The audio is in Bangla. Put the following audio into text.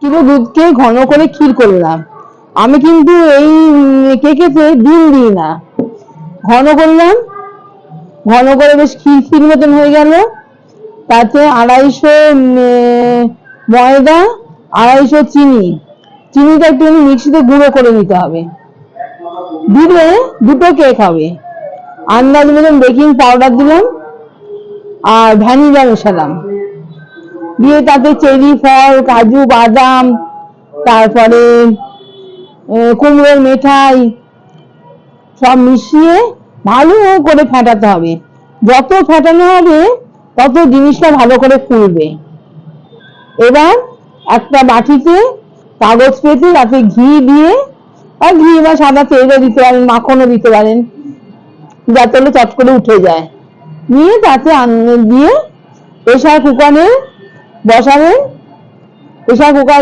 কিলো দুধকে ঘন করে ক্ষীর করলাম। আমি কিন্তু এই কেকেতে ডিম দিই না, ঘন করলাম, ঘন করে বেশ ক্ষীর ক্ষীর মতন হয়ে গেল। তাতে 250 ময়দা, 250 চিনি, চিনিটা একটু মিক্সিতে গুঁড়ো করে নিতে হবে, দিলে দুটো কেক হবে। আন্দাজ মতন বেকিং পাউডার দিলাম আর ভ্যানিলা মেশালাম, দিয়ে তাতে চেরি ফল, কাজু বাদাম, তারপরে কুমড়োর মেঠাই সব মিশিয়ে ভালো করে ফেটাতে হবে। যত ফেটানো হবে তত জিনিসটা ভালো করে ফুলবে। এবার একটা বাটিতে কাগজ পেতে তাতে ঘি দিয়ে, আর ঘি বা সাদা তেলও দিতে পারেন, মাখনও দিতে পারেন, যাতে চট করে উঠে যায়, নিয়ে তাতে দিয়ে প্রেসার কুকারে বসাবেন। Pressure cooker